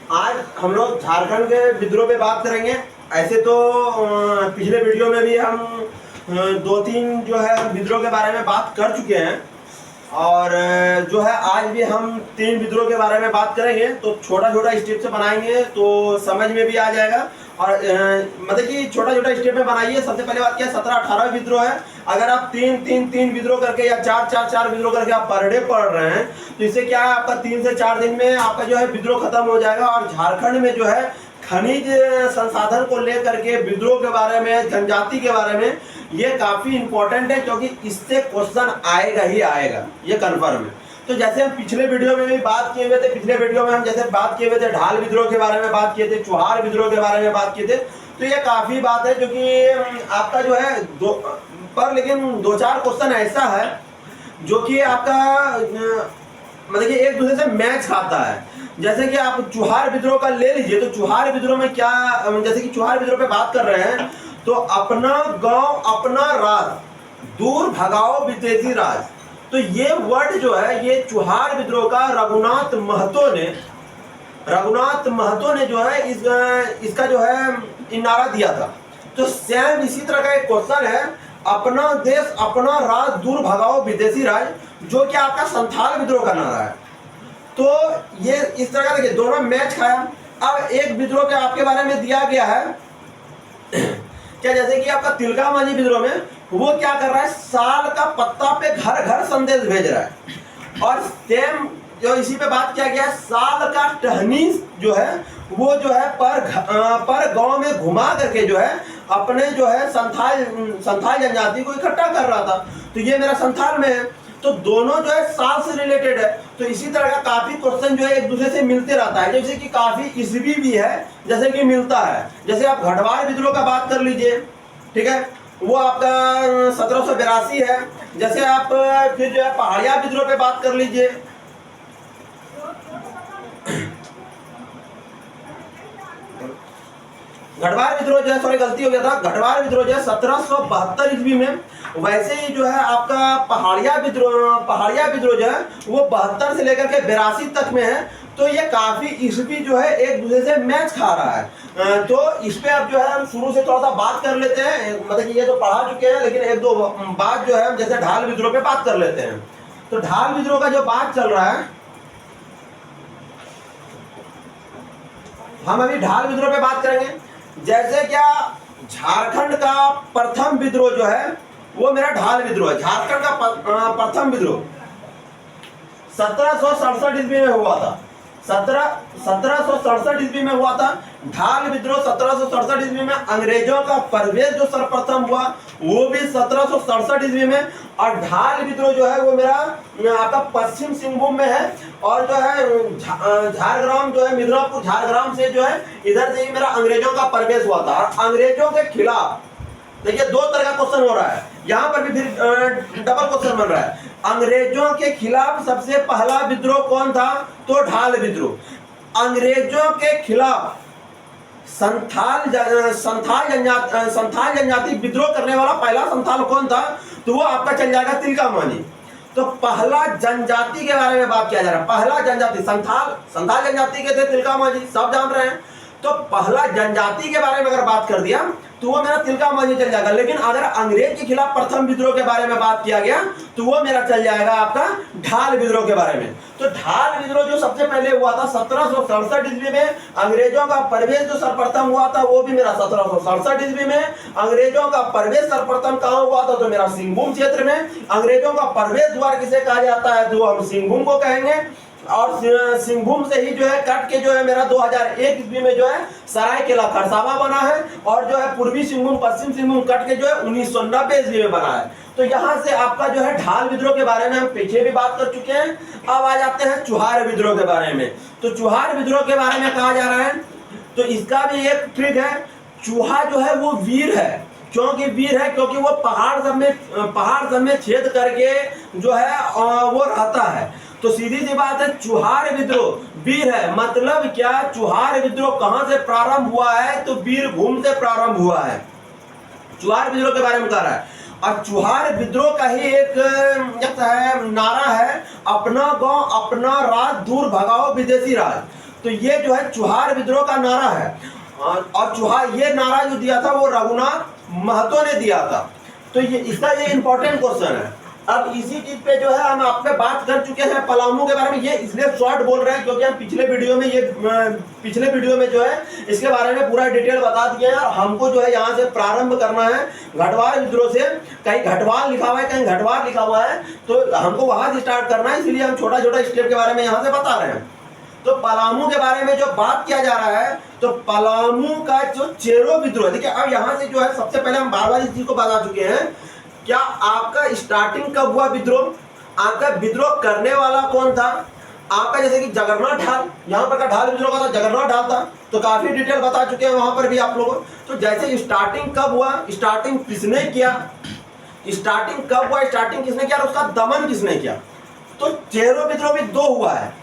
आज हम लोग झारखंड के विद्रोह पे बात करेंगे। ऐसे तो पिछले वीडियो में भी हम दो तीन जो है विद्रोह के बारे में बात कर चुके हैं और जो है आज भी हम तीन विद्रोह के बारे में बात करेंगे। तो छोटा छोटा स्टेप से बनाएंगे तो समझ में भी आ जाएगा और मतलब कि छोटा छोटा स्टेप में बनाइए। सबसे पहले बात क्या 17-18 विद्रोह है। अगर आप तीन विद्रोह करके या चार विद्रोह करके आप पर डे पढ़ रहे हैं तो इससे क्या है, आपका 3 से 4 दिन में आपका जो है विद्रोह खत्म हो जाएगा। और झारखंड में जो है खनिज संसाधन को लेकर के विद्रोह के बारे में, जनजाति के बारे में ये काफी इंपॉर्टेंट है क्योंकि इससे क्वेश्चन आएगा ही आएगा, ये कन्फर्म है। तो जैसे हम पिछले वीडियो में भी बात किए हुए थे, पिछले वीडियो में हम जैसे बात किए हुए थे ढाल विद्रोह के बारे में बात किए थे, चुहार विद्रोह के बारे में बात किए थे। तो ये काफी बात है जो कि आपका जो है लेकिन 2-4 क्वेश्चन ऐसा है जो कि आपका मतलब कि एक दूसरे से मैच खाता है। जैसे कि आप चुहार विद्रोह का ले लीजिए तो चुहार विद्रोह में क्या, जैसे कि चुहार विद्रोह पे बात कर रहे हैं तो अपना गांव अपना राज, दूर भगाओ विदेशी राज। तो ये वर्ड जो है ये चुहार विद्रोह का रघुनाथ महतो ने जो है इसका जो है नारा दिया था। तो सेम इसी तरह का एक क्वेश्चन है, अपना देश अपना राज दूर भगाओ विदेशी राज, जो कि आपका संथाल विद्रोह का नारा है। तो ये इस तरह का देखिए दोनों मैच खाया। अब एक विद्रोह के आपके बारे में दिया गया है क्या, जैसे कि आपका तिलका मांझी विद्रोह में वो क्या कर रहा है, साल का पत्ता पे घर घर संदेश भेज रहा है। और सेम जो इसी पे बात किया गया, साल का टहनी जो है वो जो है पर गांव में घुमा करके जो है अपने जो है संथाल जनजाति को इकट्ठा कर रहा था। तो ये मेरा संथाल में है, तो दोनों जो है साल से रिलेटेड है। तो इसी तरह का काफी क्वेश्चन जो है एक दूसरे से मिलते रहता है, जैसे कि काफी ईस्वी भी है जैसे कि मिलता है। जैसे आप गढ़वाल विद्रोह का बात कर लीजिए, ठीक है, वो आपका 1782 है। जैसे आप फिर जो है पहाड़िया विद्रोह पे बात कर लीजिए, गढ़वाल विद्रोह जो है, सॉरी गलती हो गया था, गढ़वाल विद्रोह जो है 1772 ईस्वी में। वैसे ही जो है आपका पहाड़िया विद्रोह जो है वो 72 से लेकर के 82 तक में है। तो ये काफी ईस्वी जो है एक दूसरे से मैच खा रहा है। तो इस पे अब जो है हम शुरू से थोड़ा सा बात कर लेते हैं, मतलब कि ये तो पढ़ा चुके हैं लेकिन एक दो बात जो है जैसे ढाल विद्रोह पे बात कर लेते हैं। तो ढाल विद्रोह का जो बात चल रहा है, हम अभी ढाल विद्रोह पे बात करेंगे। जैसे क्या झारखंड का प्रथम विद्रोह जो है वो मेरा ढाल विद्रोह है। झारखंड का प्रथम विद्रोह 1767 ईस्वी में हुआ था। 1767 ईस्वी में हुआ था ढाल विद्रोह। 1767 ईस्वी में अंग्रेजों का प्रवेश जो सर्वप्रथम हुआ वो भी 1767 ईस्वी में। और ढाल विद्रोह जो है वो मेरा आपका पश्चिम सिंहभूम में है। और जो है झारग्राम जो है मिदनापुर झारग्राम से जो है इधर से ही मेरा अंग्रेजों का प्रवेश हुआ था। और अंग्रेजों के खिलाफ देखिए 2 तरह का क्वेश्चन हो रहा है, यहाँ पर भी फिर डबल क्वेश्चन बन रहा है। अंग्रेजों के खिलाफ सबसे पहला विद्रोह कौन था, तो ढाल विद्रोह। अंग्रेजों के खिलाफ संथाल जनजाति विद्रोह करने वाला पहला संथाल कौन था, तो वो आपका चल जाएगा तिलका मांझी। तो पहला जनजाति के बारे में बात किया जा रहा है। पहला जनजाति संथाल जनजाति के थे तिलका मांझी, सब जान रहे हैं। तो पहला जनजाति के बारे में अगर बात कर दिया तो वो मेरा तिलका मांझी चल जाएगा। लेकिन अगर अंग्रेज के खिलाफ प्रथम विद्रोह के बारे में बात किया गया तो वो मेरा चल जाएगा आपका ढाल विद्रोह के बारे में। तो ढाल विद्रोह जो सबसे पहले हुआ था 1767 ईस्वी में। अंग्रेजों का प्रवेश जो सर्वप्रथम हुआ था वो भी मेरा 1767 ईस्वी में। अंग्रेजों का प्रवेश सर्वप्रथम कहाँ हुआ था, तो मेरा सिंहभूम क्षेत्र में। अंग्रेजों का प्रवेश द्वार किसे कहा जाता है, तो हम सिंहभूम को कहेंगे। और सिंहभूम से ही जो है कट के जो है मेरा 2001 ईस्वी में जो है सरायकेला खरसावां बना है। और जो है पूर्वी सिंहभूम पश्चिम सिंहभूम कट के जो है 1990 ईस्वी में बना है। तो यहाँ से आपका जो है ढाल विद्रोह के बारे में हम पीछे भी बात कर चुके हैं। अब आ जाते हैं चुहार विद्रोह के बारे में। तो चुहार विद्रोह के बारे में कहा जा रहा है, तो इसका भी एक ट्रिक है। चूहा जो है वो वीर है, क्योंकि वीर है क्योंकि वो पहाड़ सब में छेद करके जो है वो रहता है। तो सीधी सी बात है, चुहार विद्रोह वीर है। मतलब क्या, चुहार विद्रोह कहां से प्रारंभ हुआ है, तो वीरभूम से प्रारंभ हुआ है। चुहार विद्रोह के बारे में कह रहा है। और चुहार विद्रोह का ही एक नारा है, अपना गांव अपना राज दूर भगाओ विदेशी राज। तो ये जो है चुहार विद्रोह का नारा है। और चुहार ये नारा जो दिया था वो रघुनाथ महतो ने दिया था। तो ये इसका ये इंपॉर्टेंट क्वेश्चन है। अब इसी चीज पे जो है हम आपसे बात कर चुके हैं पलामू के बारे में। ये इसलिए शॉर्ट बोल रहे हैं क्योंकि हम पिछले वीडियो में जो है इसके बारे में पूरा डिटेल बता दिए हैं। और हमको जो है यहाँ से प्रारंभ करना है घटवाल विद्रोह से। कहीं घटवाल लिखा हुआ है, कहीं घटवाल लिखा हुआ है, तो हमको वहां से स्टार्ट करना है। इसलिए हम छोटा छोटा स्टेप के बारे में यहाँ से बता रहे हैं। तो पलामू के बारे में जो बात किया जा रहा है, तो पलामू का जो चेरो विद्रोह, देखिए अब यहाँ से जो है सबसे पहले हम बार बार इस चीज को बता चुके हैं। क्या आपका स्टार्टिंग कब हुआ विद्रोह, आपका विद्रोह करने वाला कौन था, आपका जैसे कि जगन्नाथ ढाल, यहाँ पर का ढाल विद्रोह का था, जगन्नाथ ढाल था, तो काफी डिटेल बता चुके हैं वहां पर भी आप लोगों। तो जैसे स्टार्टिंग कब हुआ, स्टार्टिंग किसने किया, स्टार्टिंग कब हुआ, स्टार्टिंग किसने किया और उसका दमन किसने किया। तो चेरो विद्रोह भी दो हुआ है,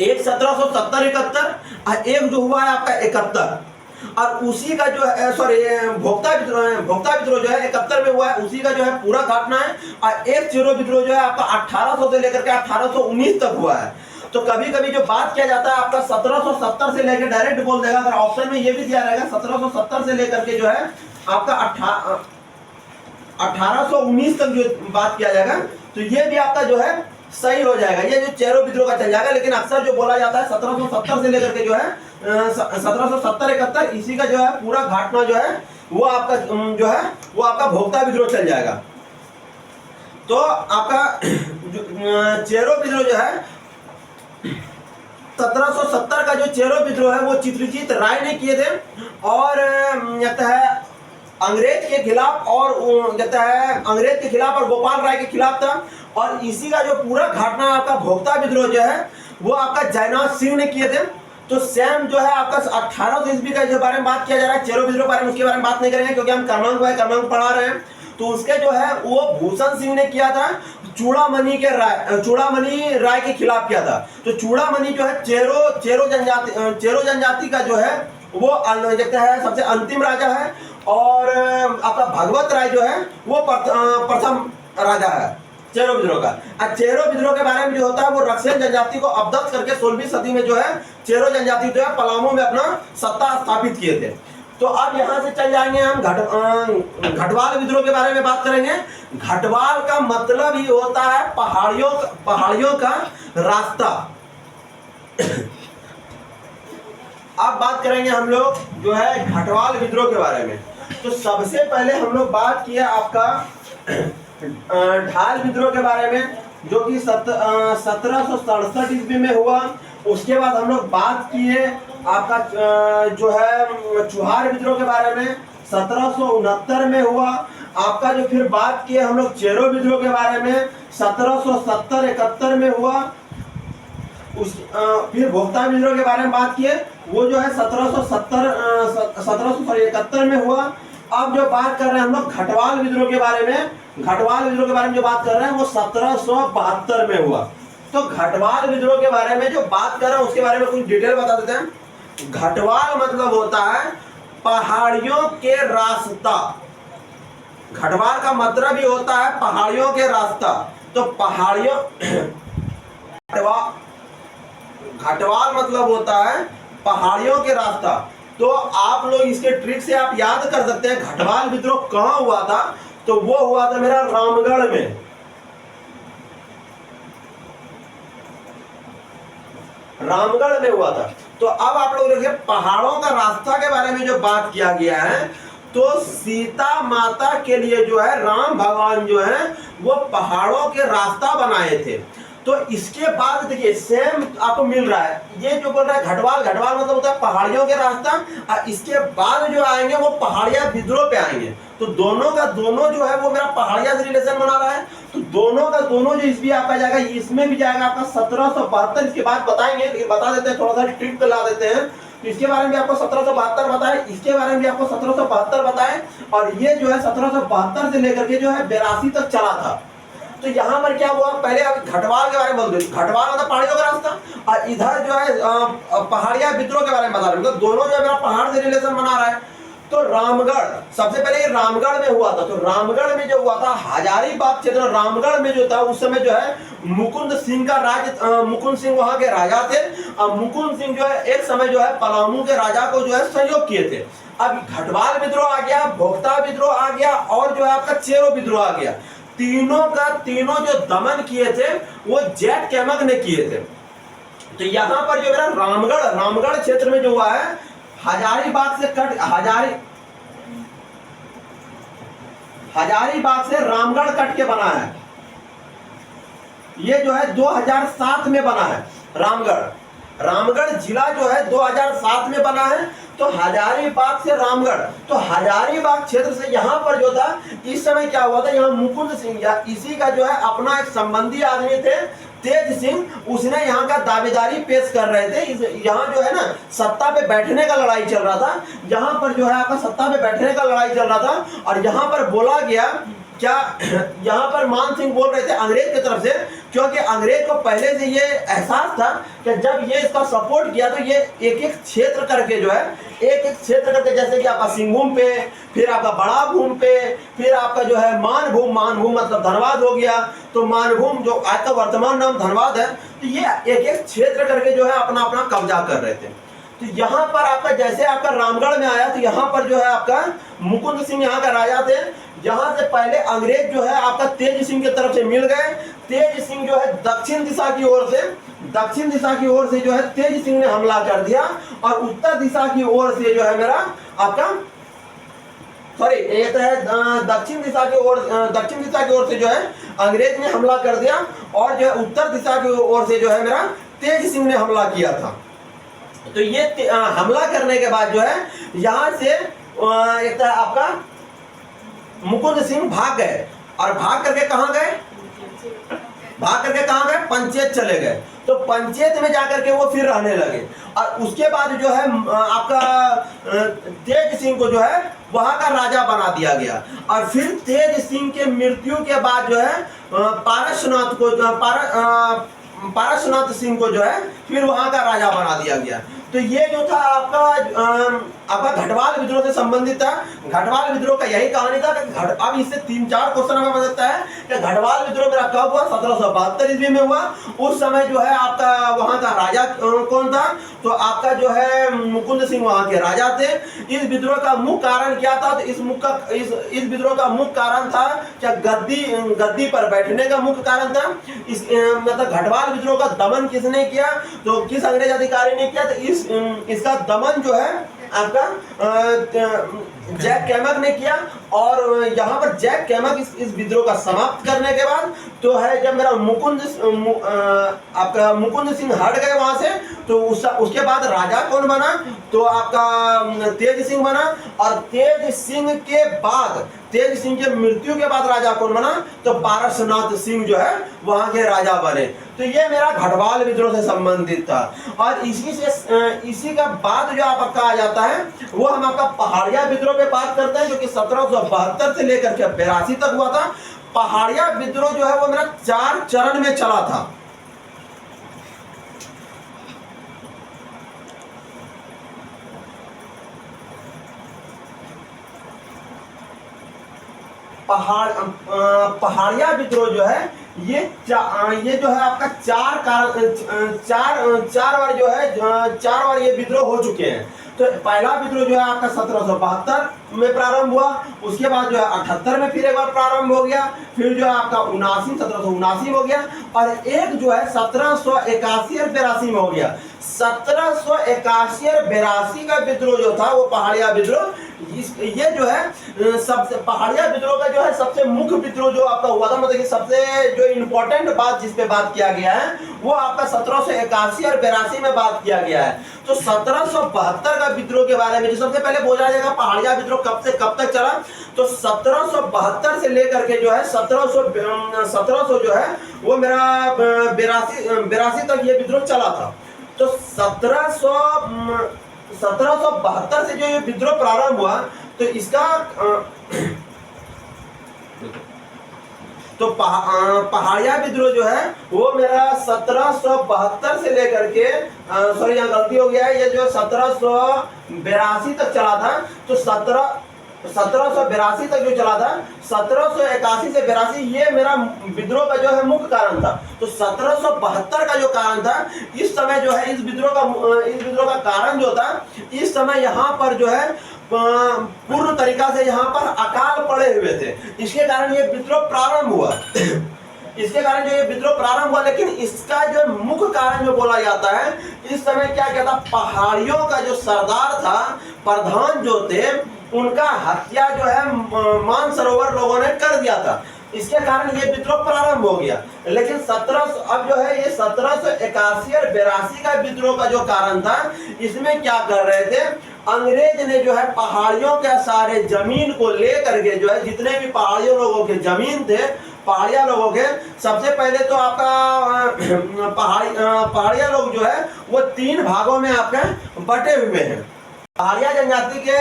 एक 1770-71 और एक जो हुआ है आपका 71। और उसी का जो है भोक्ता विद्रोह जो है 71 में हुआ है, उसी का जो है पूरा घटना है। और एक चेरो विद्रोह जो है आपका 1800 से लेकर के 1819 तक हुआ है। तो कभी कभी जो बात किया जाता है आपका 1770 से लेकर, डायरेक्ट बोल देगा, अगर ऑप्शन में ये भी दिया रहेगा 1770 से लेकर के जो है आपका 1819 तक जो बात किया जाएगा, तो ये भी आपका जो है सही हो जाएगा। ये जो चेरो विद्रोह का चल जाएगा। लेकिन अक्सर जो बोला जाता है 1770 से लेकर के जो है 1770-71 इसी का जो है पूरा घटना जो है वो आपका जो है वो आपका भोक्ता विद्रोह चल जाएगा। तो आपका चेरो विद्रोह जो है 1770 का जो चेरो विद्रोह है वो चित्रजीत राय ने किए थे। और कहता है अंग्रेज के खिलाफ, और कहता है अंग्रेज के खिलाफ और गोपाल राय के खिलाफ था। और इसी का जो पूरा घटना आपका भोक्ता विद्रोह जो है वो आपका जयनाथ सिंह ने किए थे। तो सेम जो है आपका 1800 ईस्वी का जो बारे में बात किया जा रहा है चेरो विद्रोह बारे में, उसके बारे में बात नहीं करेंगे क्योंकि हम क्रमांक पढ़ा रहे हैं। तो उसके जो है वो भूषण सिंह ने किया था, चूड़ामणि राय के खिलाफ किया था। तो चूड़ामणि जो है चेरो जनजाति का जो है वो कहते हैं सबसे अंतिम राजा है। और आपका भगवत राय जो है वो प्रथम राजा है चेरो विद्रोह का। चेरो विद्रोह के बारे में जो होता है वो रक्षण जनजाति को अवदत्त करके 16वीं सदी में जो है चेरो जनजाति जो है पलामू में अपना सत्ता स्थापित किए थे। तो अब यहाँ से चल जाएंगे हम घटवाल विद्रोह के बारे में बात करेंगे। घटवाल का मतलब ही होता है पहाड़ियों का रास्ता। अब बात करेंगे हम लोग जो है घटवाल विद्रोह के बारे में। तो सबसे पहले हम लोग बात किया आपका ढाल विद्रोह के बारे में, जो कि 1767 ईस्वी में हुआ। उसके बाद हम लोग बात किए आपका जो है चुहार विद्रोह के बारे में, 1769 में हुआ। आपका जो फिर बात किए हम लोग चेरो विद्रोह के बारे में, 1770-71 में हुआ। फिर भोक्ता विद्रोह के बारे में बात किए, वो जो है 1771 में हुआ। अब जो बात कर रहे हैं हम लोग घटवाल विद्रोह के बारे में, घटवाल विद्रोह के बारे में जो बात कर रहे हैं वो 1772 में हुआ। तो घटवाल विद्रोह के बारे में जो बात कर रहे हैं उसके बारे में कुछ डिटेल बता देते हैं। घटवाल मतलब होता है पहाड़ियों के रास्ता। घटवाल का मतलब ही होता है पहाड़ियों के रास्ता। तो पहाड़ियों घटवाल मतलब होता है पहाड़ियों के रास्ता। तो आप लोग इसके ट्रिक से आप याद कर सकते हैं घटवाल विद्रोह कहाँ हुआ था। तो वो हुआ था मेरा रामगढ़ में। रामगढ़ में हुआ था। तो अब आप लोग देखिए पहाड़ों का रास्ता के बारे में जो बात किया गया है, तो सीता माता के लिए जो है राम भगवान जो है वो पहाड़ों के रास्ता बनाए थे। तो इसके बाद देखिए सेम आपको मिल रहा है, ये जो बोल रहा है घटवाल मतलब होता है पहाड़ियों के रास्ता। और इसके बाद जो आएंगे वो पहाड़िया विद्रोह पे आएंगे। तो दोनों का दोनों जो है वो मेरा पहाड़िया से रिलेशन बना रहा है। तो दोनों का दोनों जो इसमें आपका जाएगा, इसमें भी जाएगा आपका 1772। इसके बाद बताएंगे, बता देते हैं, थोड़ा सा ट्रिक ला देते हैं। तो इसके बारे में भी आपको 1772 बताए, इसके बारे में भी आपको 1772 बताए। और ये जो है 1772 से लेकर के जो है 82 तक चला था। तो यहाँ पर क्या हुआ, पहले आप घटवाल के बारे में बोल दो। घटवाल मतलब पहाड़ियों का रास्ता, और इधर जो है पहाड़िया विद्रोह के बारे में बता रहे हैं। मतलब दोनों जो है मेरा पहाड़ से रिलेशन बना रहा है। तो रामगढ़ सबसे पहले ये रामगढ़ में हुआ था। तो रामगढ़ में जो हुआ था हजारीबाग क्षेत्र, रामगढ़ में जो था उस समय जो है मुकुंद सिंह का मुकुंद सिंह वहां के राजा थे। अब मुकुंद सिंह जो है एक समय जो है पलामू के राजा को जो है सहयोग किए थे। अब घटवाल विद्रोह आ गया, भोक्ता विद्रोह आ गया और जो है आपका चेरो विद्रोह आ गया। तीनों जो दमन किए थे वो जैक कैमक ने किए थे। तो यहाँ पर जो है रामगढ़ क्षेत्र में जो हुआ है हजारीबाग से रामगढ़ कट के बना है। ये जो है 2007 में बना है। रामगढ़ जिला जो है 2007 में बना है। तो हजारीबाग से रामगढ़, तो हजारीबाग क्षेत्र से यहाँ पर जो था इस समय क्या हुआ था, यहाँ मुकुंद सिंह या इसी का जो है अपना एक संबंधी आदमी थे तेज सिंह, उसने यहाँ का दावेदारी पेश कर रहे थे। यहाँ जो है ना सत्ता पे बैठने का लड़ाई चल रहा था। यहाँ पर जो है आपका सत्ता पे बैठने का लड़ाई चल रहा था और यहाँ पर बोला गया क्या, यहाँ पर मान सिंह बोल रहे थे अंग्रेज की तरफ से, क्योंकि अंग्रेज को पहले से ये एहसास था कि जब ये इसका सपोर्ट किया तो ये एक एक क्षेत्र करके जो है एक क्षेत्र करके, जैसे कि आपका सिंहभूम पे, फिर आपका बड़ा भूम पे, फिर आपका जो है मानभूम मतलब धनबाद हो गया। तो मानभूम जो आज का वर्तमान नाम धनबाद है, तो ये एक एक क्षेत्र करके जो है अपना अपना कब्जा कर रहे थे। तो यहाँ पर आपका जैसे आपका रामगढ़ में आया तो यहाँ पर जो है आपका मुकुंद सिंह यहाँ का राजा थे। यहाँ से पहले अंग्रेज जो है आपका तेज सिंह की तरफ से मिल गए। तेज सिंह जो है दक्षिण दिशा की ओर से जो है तेज सिंह ने हमला कर दिया और उत्तर दिशा की ओर से जो है मेरा आपका ये तो है दक्षिण दिशा की ओर से जो है अंग्रेज ने हमला कर दिया और जो है उत्तर दिशा की ओर से जो है मेरा तेज सिंह ने हमला किया था। तो ये हमला करने के बाद जो है यहाँ से एक तो आपका मुकुंद सिंह भाग गए और भाग करके कहाँ गए, पंचेत चले गए। तो पंचेत में जाकर के वो फिर रहने लगे और उसके बाद जो है आपका तेज सिंह को जो है वहां का राजा बना दिया गया। और फिर तेज सिंह के मृत्यु के बाद जो है पारसनाथ सिंह को जो है फिर वहां का राजा बना दिया गया। तो ये जो था आपका घटवाल विद्रोह से संबंधित था। घटवाल विद्रोह का यही कहानी था कि अब इससे 3-4 क्वेश्चन हमें बदलता है कि घटवाल विद्रोह मेरा कब हुआ, 1772 ईस्वी में हुआ। उस समय जो है आपका वहां का राजा कौन था, तो आपका जो है मुकुंद सिंह वहां के राजा थे। इस विद्रोह का मुख्य कारण क्या था, तो इस विद्रोह का मुख्य कारण था क्या, गद्दी पर बैठने का मुख्य कारण था। इस मतलब घटवाल विद्रोह का दमन किसने किया, तो किस अंग्रेज अधिकारी ने किया, तो इसका दमन जो है आपका जैक कैमक ने किया। और यहाँ पर जैक कैमक इस विद्रोह का समाप्त करने के बाद तो है जब मेरा आपका मुकुंद सिंह हट गए वहां से, तो उसके बाद राजा कौन बना, तो आपका तेज सिंह बना। और तेज सिंह के मृत्यु के बाद राजा कौन बना, तो पारसनाथ सिंह जो है वहां के राजा बने। तो ये मेरा घटवाल विद्रोह से संबंधित था। और इसी का बाद जो आपका आ जाता है वो हम आपका पहाड़िया विद्रोह पे बात करते हैं, जो कि 1772 से लेकर के 82 तक हुआ था। पहाड़िया विद्रोह जो है वो मेरा 4 चरण में चला था। पहाड़िया विद्रोह जो है ये जो है आपका 4 बार ये विद्रोह हो चुके हैं। तो पहला विद्रोह जो है आपका 1772 में प्रारंभ हुआ, उसके बाद जो है 78 में फिर एक बार प्रारंभ हो गया, फिर जो है आपका 1779 हो गया, और एक जो है 1781 और 82 में हो गया। 1781 और 82 का विद्रोह जो था वो पहाड़िया विद्रोह, ये जो है सबसे पहाड़िया विद्रोह का जो है सबसे मुख्य विद्रोह जो आपका हुआ था, मतलब कि सबसे जो इम्पोर्टेंट बात जिस पे बात किया गया है वो आपका 1781 और 82 में बात किया गया है। तो 1772 का विद्रोह के बारे में जो सबसे पहले बोला जाएगा पहाड़िया विद्रोह कब से कब तक चला, तो 1772 से लेकर के जो है 1700 जो है वो मेरा 82 तक ये विद्रोह चला था। तो 1772 से जो ये विद्रोह प्रारंभ हुआ, तो इसका तो पहाड़िया विद्रोह जो है वो मेरा 1772 से लेकर के सॉरी यहाँ गलती हो गया है, ये जो 1782 तक चला था। तो 1782 तक जो चला था, 1781 से 82 ये मेरा विद्रोह का जो है मुख्य कारण था। तो 1772 का जो कारण था, इस समय जो है इस विद्रोह का कारण जो था, इस समय यहाँ पर जो है पूर्ण तरीका से यहाँ पर अकाल पड़े हुए थे। इसके कारण ये विद्रोह प्रारंभ हुआ इसके कारण जो ये विद्रोह प्रारंभ हुआ। लेकिन इसका जो मुख्य कारण जो बोला जाता है, इस समय क्या कहता, पहाड़ियों का जो सरदार था, प्रधान जो थे, उनका हत्या जो है मानसरोवर लोगों ने कर दिया था। इसके कारण ये विद्रोह प्रारंभ हो गया। लेकिन 1700 अब जो है ये 1781 और 82 का विद्रोह का जो कारण था, इसमें क्या कर रहे थे, अंग्रेज ने जो है पहाड़ियों के सारे जमीन को लेकर के जो है जितने भी पहाड़ियों लोगों के जमीन थे, पहाड़िया लोगों के, सबसे पहले तो आपका पहाड़िया लोग जो है वो 3 भागों में आपके बटे हुए हैं। पहाड़िया जनजाति के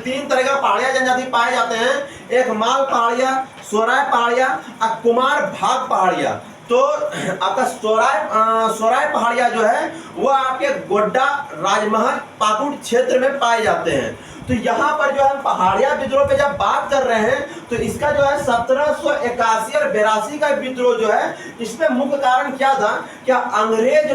3 तरह का पहाड़िया जनजाति पाए जाते हैं। एक माल पहाड़िया, सोराय पहाड़िया और कुमार भाग पहाड़िया। तो आपका सोराय पहाड़िया जो है वो आपके गोड्डा, राजमहल, पाकुड़ क्षेत्र में पाए जाते हैं। तो यहाँ पर जो है पहाड़िया विद्रोह पे जब बात कर रहे हैं, तो इसका जो है 1781 और 82 का विद्रोह जो है, इसमें मुख्य कारण क्या था, क्या अंग्रेज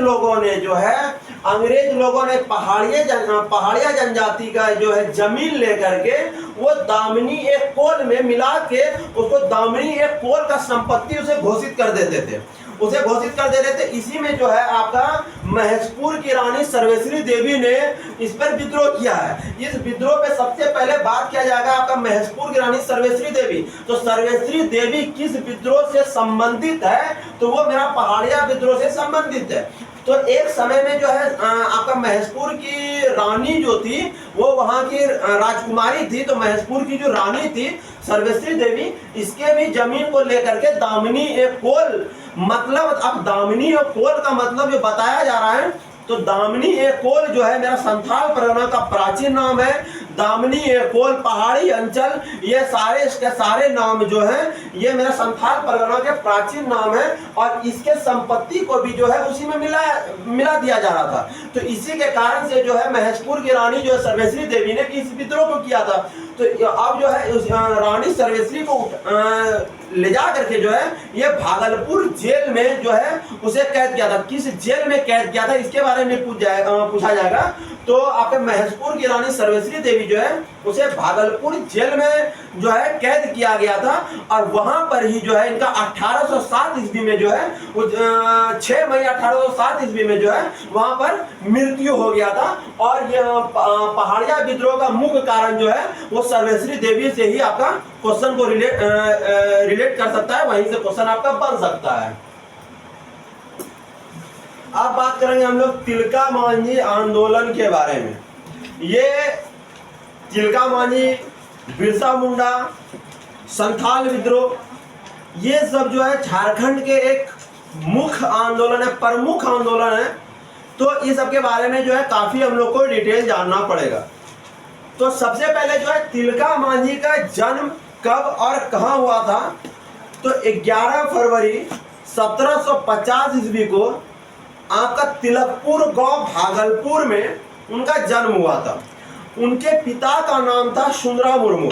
लोगों ने पहाड़िया जनजाति का जो है जमीन लेकर के वो दामिनी एक कोल में मिला के उसको दामिनी एक कोल का संपत्ति उसे घोषित कर देते थे। इसी में जो है आपका महसपुर की रानी सर्वेश्वरी देवी ने इस पर विद्रोह किया है। इस विद्रोह पे सबसे पहले बात किया जाएगा आपका महसपुर की रानी सर्वेश्वरी देवी। तो सर्वेश्वरी देवी किस विद्रोह से संबंधित है, तो वो मेरा पहाड़िया विद्रोह से संबंधित है। तो एक समय में जो है आपका महसपुर की रानी जो थी वो वहां की राजकुमारी थी। तो महसपुर की जो रानी थी सर्वेश्वरी देवी, इसके भी जमीन को लेकर के दामिनी एक कोल, मतलब अब दामिनी और कोल का मतलब जो बताया जा रहा है, तो दामिनी एक कोल जो है मेरा संथाल परगना का प्राचीन नाम है। दामिनी एक कोल पहाड़ी अंचल, ये सारे इसके सारे नाम जो है ये मेरा संथाल परगना के प्राचीन नाम है। और इसके संपत्ति को भी जो है उसी में मिला दिया जा रहा था। तो इसी के कारण से जो है महसपुर की रानी जो है सर्वेश्वरी देवी ने इस विद्रोह को किया था। तो अब जो है उस रानी सर्वेश्वरी को ले जा करके जो है ये भागलपुर जेल में जो है उसे कैद किया था। किस जेल में कैद किया था इसके बारे में पूछा जाएगा। तो आपके महसपुर की रानी सर्वेश्वरी देवी जो है उसे भागलपुर जेल में जो है कैद किया गया था। और वहां पर ही जो है इनका 1807 ईस्वी में जो है 6 मई 1807 ईस्वी में जो है वहां पर मृत्यु हो गया था। और ये पहाड़िया विद्रोह का मुख्य कारण जो है वो सर्वेश्वरी देवी से ही आपका क्वेश्चन को रिलेट कर सकता है, वहीं से क्वेश्चन आपका बन सकता है। अब बात करेंगे हम लोग तिलका मांझी आंदोलन के बारे में। ये तिलका मांझी, बिरसा मुंडा, संथाल विद्रोह, ये सब जो है झारखंड के एक मुख्य आंदोलन है, प्रमुख आंदोलन है। तो इस सब के बारे में जो है काफी हम लोग को डिटेल जानना पड़ेगा। तो सबसे पहले जो है तिलका मांझी का जन्म कब और कहां हुआ था, तो 11 फरवरी 1750 ईस्वी को आपका तिलकपुर गांव भागलपुर में उनका जन्म हुआ था। उनके पिता का नाम था सुंदरा मुर्मू।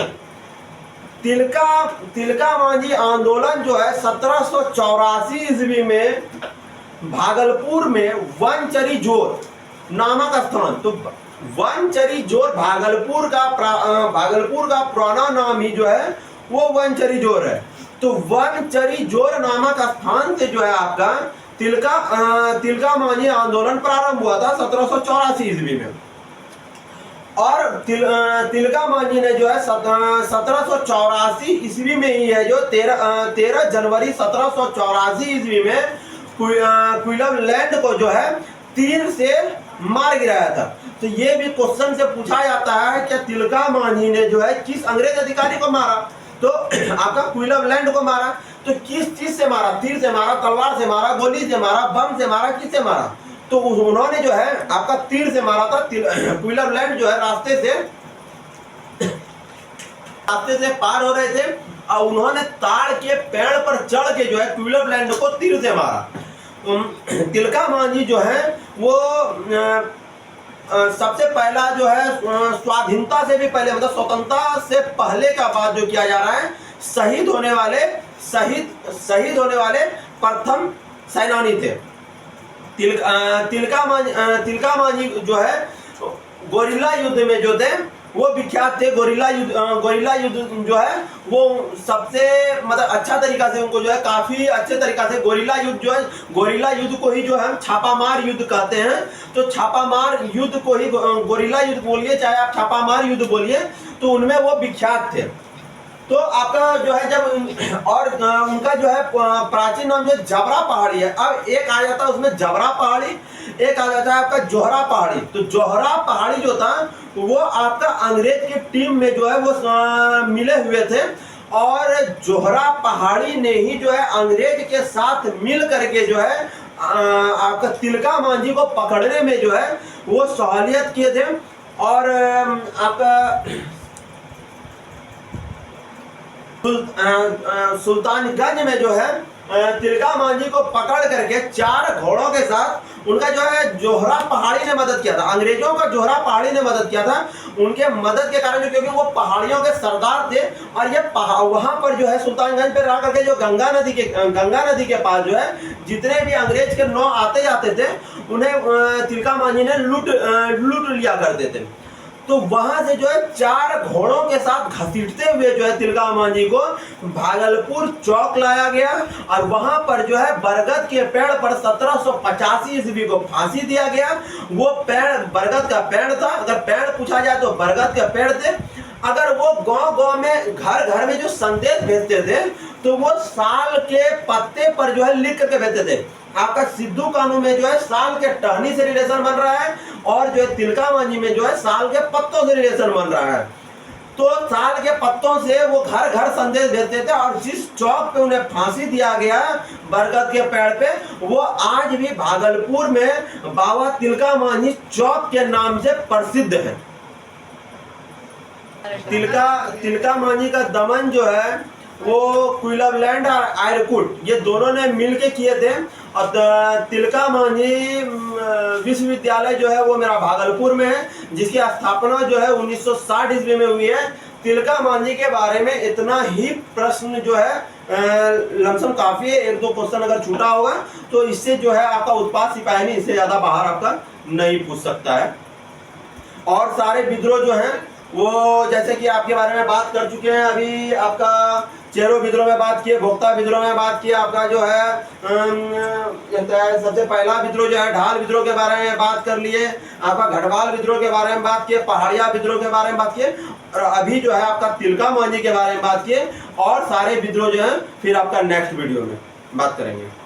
तिलका मांझी आंदोलन जो है 1784 ईस्वी में भागलपुर में वनचरी जोर नामक स्थान, तो वनचरी जोर भागलपुर का पुराना नाम ही जो है वो वनचरी जोर है। तो वनचरी जोर नामक स्थान से जो है आपका तिलका मांझी आंदोलन प्रारंभ हुआ था 1784 ईस्वी में। और तिलका मांझी ने जो है 1784 ईस्वी में ही है जो 13 जनवरी 1784 ईस्वी में क्वींसलैंड को जो है तीर से मार गिराया था। तो ये भी क्वेश्चन से पूछा जाता है कि तिलका मांझी ने जो है किस अंग्रेज अधिकारी को मारा, तो आपका क्वींसलैंड को मारा। तो किस चीज से मारा, तीर से मारा, तलवार से मारा, गोली से मारा, बम से मारा, किससे मारा, तो उन्होंने जो है आपका तीर से मारा था। क्वींसलैंड जो है रास्ते से पार हो रहे थे और उन्होंने ताड़ के पेड़ पर चढ़ के जो है क्वींसलैंड को तीर से मारा। तिलका मांझी जो है वो सबसे पहला जो है स्वाधीनता से भी पहले मतलब स्वतंत्रता से पहले का बात जो किया जा रहा है, शहीद होने वाले प्रथम सेनानी थे। तिलका मांझी जो है गोरिल्ला युद्ध में जो थे वो विख्यात थे। गोरिल्ला युद्ध जो है वो सबसे मतलब अच्छा तरीका से उनको जो है काफी अच्छे तरीका से गोरिल्ला युद्ध को ही जो है हम छापामार युद्ध कहते हैं। तो छापामार युद्ध को ही गोरिल्ला युद्ध बोलिए चाहे आप छापामार युद्ध बोलिए, तो उनमें वो विख्यात थे। तो आपका जो है जब और उनका जो है प्राचीन नाम जो जबरा पहाड़ी है। अब एक आ जाता है उसमें जबरा पहाड़ी, एक आ जाता है आपका जोहरा पहाड़ी। तो जोहरा पहाड़ी जो था वो आपका अंग्रेज की टीम में जो है वो मिले हुए थे, और जोहरा पहाड़ी ने ही जो है अंग्रेज के साथ मिल करके जो है आपका तिलका मांझी को पकड़ने में जो है वो सहूलियत किए थे। और आपका सुल्तानगंज में जो है तिलका मांझी को पकड़ करके 4 घोड़ों के साथ उनका जो है जोहरा पहाड़ी ने मदद किया था। अंग्रेजों का जोहरा पहाड़ी ने मदद किया था। उनके मदद के कारण क्योंकि वो पहाड़ियों के सरदार थे, और ये वहां पर जो है सुल्तानगंज पे रह करके जो गंगा नदी के पास जो है जितने भी अंग्रेज के नौ आते जाते थे उन्हें तिलका मांझी ने लूट लिया करते थे। तो वहां से जो है 4 घोड़ों के साथ घसीटते हुए जो है तिलका मांझी को भागलपुर चौक लाया गया, और वहां पर जो है बरगद के पेड़ पर 1785 ईस्वी को फांसी दिया गया। वो पेड़ बरगद का पेड़ था। अगर पेड़ पूछा जाए तो बरगद का पेड़ थे। अगर वो गांव में घर में जो संदेश भेजते थे तो वो साल के पत्ते पर जो है लिख करके भेजते थे। आपका सिद्धू कानू में जो है साल के टहनी से रिलेशन बन रहा है, और जो है तिलका मांझी में जो है साल के पत्तों से रिलेशन बन रहा है। तो साल के पत्तों से वो घर संदेश भेजते थे, और जिस चौक पे उन्हें फांसी दिया गया बरगद के पेड़ पे, वो आज भी भागलपुर में बाबा तिलका मांझी चौक के नाम से प्रसिद्ध है। तिलका मांझी का दमन जो है वो क्वींसलैंड और आयरकुट ये दोनों ने मिलके किए थे। और तिलका मांझी विश्वविद्यालय जो है वो मेरा भागलपुर में है, जिसकी स्थापना जो है 1960 ईस्वी में हुई है। तिलका मांझी के बारे में इतना ही प्रश्न जो है लमसम काफी है। 1-2 क्वेश्चन अगर छूटा होगा तो इससे जो है आपका उत्पाद सिपाही में इससे ज्यादा बाहर आपका नहीं पूछ सकता है। और सारे विद्रोह जो हैं वो जैसे कि आपके बारे में बात कर चुके हैं। अभी आपका चेरो विद्रोह में बात किए, भोक्ता विद्रोह में बात किए, आपका जो है सबसे पहला विद्रोह जो है ढाल विद्रोह के बारे में बात कर लिए, आपका घटवाल विद्रोह के बारे में बात किए, पहाड़िया विद्रोह के बारे में बात किए, और अभी जो है आपका तिलका मांझी के बारे में बात किए। और सारे विद्रोह जो है फिर आपका नेक्स्ट वीडियो में बात करेंगे।